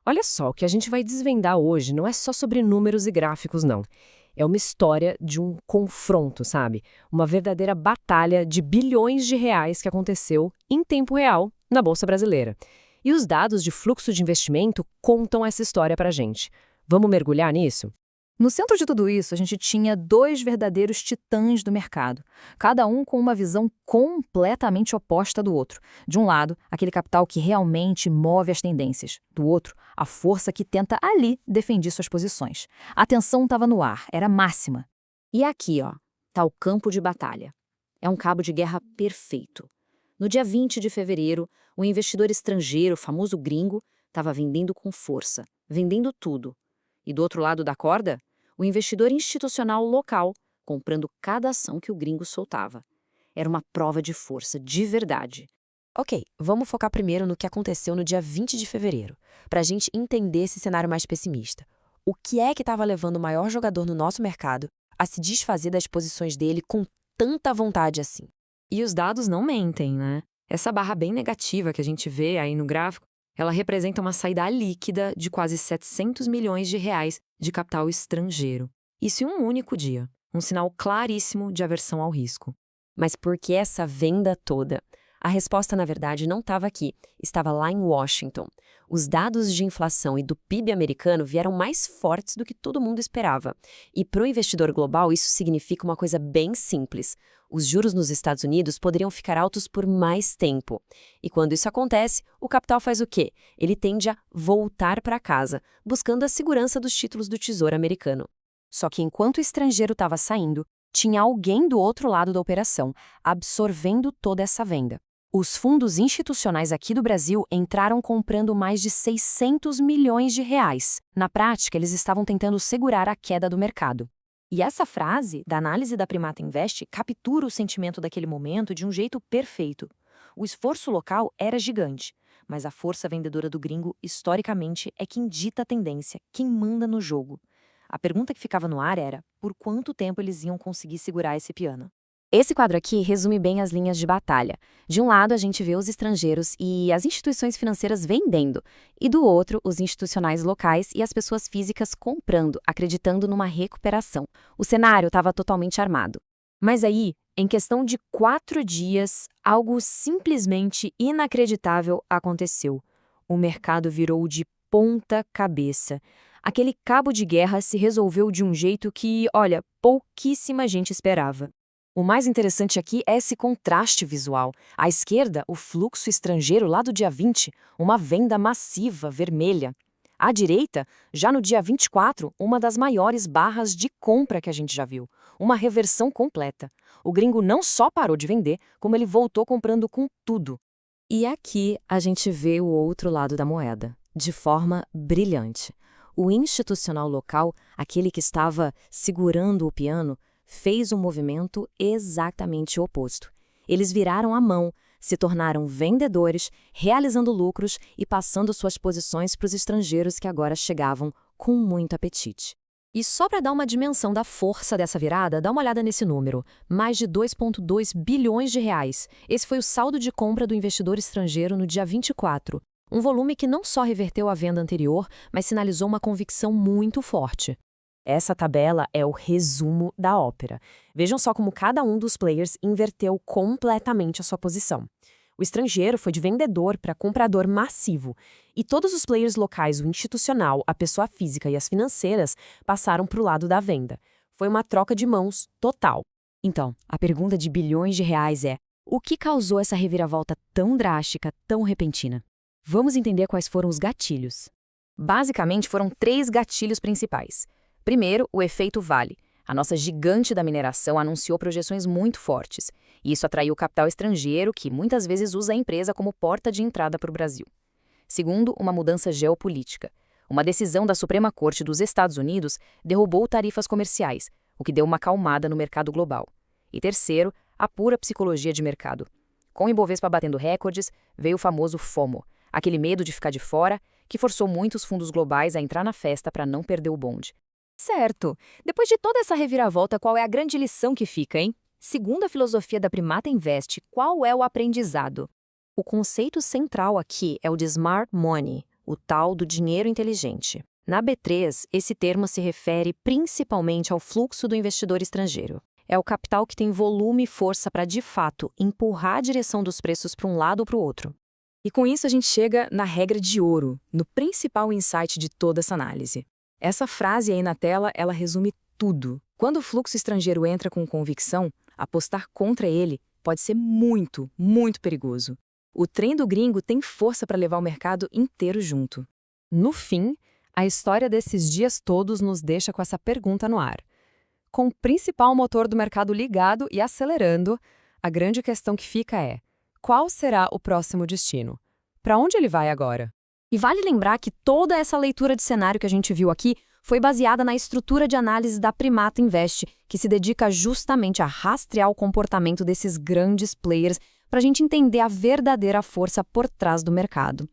Olha só, o que a gente vai desvendar hoje não é só sobre números e gráficos, não. É uma história de um confronto, sabe? Uma verdadeira batalha de bilhões de reais que aconteceu em tempo real na Bolsa Brasileira. E os dados de fluxo de investimento contam essa história pra gente. Vamos mergulhar nisso? No centro de tudo isso, a gente tinha dois verdadeiros titãs do mercado, cada um com uma visão completamente oposta do outro. De um lado, aquele capital que realmente move as tendências. Do outro, a força que tenta ali defender suas posições. A tensão estava no ar, era máxima. E aqui, ó, tá o campo de batalha. É um cabo de guerra perfeito. No dia 20 de fevereiro, o investidor estrangeiro, o famoso gringo, estava vendendo com força, vendendo tudo. E do outro lado da corda, o investidor institucional local, comprando cada ação que o gringo soltava. Era uma prova de força, de verdade. Ok, vamos focar primeiro no que aconteceu no dia 20 de fevereiro, para a gente entender esse cenário mais pessimista. O que é que estava levando o maior jogador no nosso mercado a se desfazer das posições dele com tanta vontade assim? E os dados não mentem, né? Essa barra bem negativa que a gente vê aí no gráfico, ela representa uma saída líquida de quase 700 milhões de reais de capital estrangeiro. Isso em um único dia. Um sinal claríssimo de aversão ao risco. Mas por que essa venda toda? A resposta, na verdade, não estava aqui, estava lá em Washington. Os dados de inflação e do PIB americano vieram mais fortes do que todo mundo esperava. E para o investidor global, isso significa uma coisa bem simples. Os juros nos Estados Unidos poderiam ficar altos por mais tempo. E quando isso acontece, o capital faz o quê? Ele tende a voltar para casa, buscando a segurança dos títulos do Tesouro americano. Só que enquanto o estrangeiro estava saindo, tinha alguém do outro lado da operação, absorvendo toda essa venda. Os fundos institucionais aqui do Brasil entraram comprando mais de 600 milhões de reais. Na prática, eles estavam tentando segurar a queda do mercado. E essa frase, da análise da Primata Invest, captura o sentimento daquele momento de um jeito perfeito. O esforço local era gigante, mas a força vendedora do gringo, historicamente, é quem dita a tendência, quem manda no jogo. A pergunta que ficava no ar era, por quanto tempo eles iam conseguir segurar esse piano? Esse quadro aqui resume bem as linhas de batalha. De um lado, a gente vê os estrangeiros e as instituições financeiras vendendo, e do outro, os institucionais locais e as pessoas físicas comprando, acreditando numa recuperação. O cenário estava totalmente armado. Mas aí, em questão de 4 dias, algo simplesmente inacreditável aconteceu. O mercado virou de ponta cabeça. Aquele cabo de guerra se resolveu de um jeito que, olha, pouquíssima gente esperava. O mais interessante aqui é esse contraste visual. À esquerda, o fluxo estrangeiro lá do dia 20, uma venda massiva, vermelha. À direita, já no dia 24, uma das maiores barras de compra que a gente já viu. Uma reversão completa. O gringo não só parou de vender, como ele voltou comprando com tudo. E aqui a gente vê o outro lado da moeda, de forma brilhante. O institucional local, aquele que estava segurando o piano, fez um movimento exatamente oposto. Eles viraram a mão, se tornaram vendedores, realizando lucros e passando suas posições para os estrangeiros que agora chegavam com muito apetite. E só para dar uma dimensão da força dessa virada, dá uma olhada nesse número. Mais de 2,2 bilhões de reais. Esse foi o saldo de compra do investidor estrangeiro no dia 24. Um volume que não só reverteu a venda anterior, mas sinalizou uma convicção muito forte. Essa tabela é o resumo da ópera. Vejam só como cada um dos players inverteu completamente a sua posição. O estrangeiro foi de vendedor para comprador massivo, e todos os players locais, o institucional, a pessoa física e as financeiras, passaram para o lado da venda. Foi uma troca de mãos total. Então, a pergunta de bilhões de reais é: o que causou essa reviravolta tão drástica, tão repentina? Vamos entender quais foram os gatilhos. Basicamente, foram 3 gatilhos principais. Primeiro, o efeito Vale. A nossa gigante da mineração anunciou projeções muito fortes, e isso atraiu o capital estrangeiro, que muitas vezes usa a empresa como porta de entrada para o Brasil. Segundo, uma mudança geopolítica. Uma decisão da Suprema Corte dos Estados Unidos derrubou tarifas comerciais, o que deu uma acalmada no mercado global. E terceiro, a pura psicologia de mercado. Com o Ibovespa batendo recordes, veio o famoso FOMO, aquele medo de ficar de fora, que forçou muitos fundos globais a entrar na festa para não perder o bonde. Certo. Depois de toda essa reviravolta, qual é a grande lição que fica, hein? Segundo a filosofia da Primata Invest, qual é o aprendizado? O conceito central aqui é o de Smart Money, o tal do dinheiro inteligente. Na B3, esse termo se refere principalmente ao fluxo do investidor estrangeiro. É o capital que tem volume e força para, de fato, empurrar a direção dos preços para um lado ou para o outro. E com isso a gente chega na regra de ouro, no principal insight de toda essa análise. Essa frase aí na tela, ela resume tudo. Quando o fluxo estrangeiro entra com convicção, apostar contra ele pode ser muito, muito perigoso. O trem do gringo tem força para levar o mercado inteiro junto. No fim, a história desses dias todos nos deixa com essa pergunta no ar. Com o principal motor do mercado ligado e acelerando, a grande questão que fica é: qual será o próximo destino? Para onde ele vai agora? E vale lembrar que toda essa leitura de cenário que a gente viu aqui foi baseada na estrutura de análise da Primata Invest, que se dedica justamente a rastrear o comportamento desses grandes players para a gente entender a verdadeira força por trás do mercado.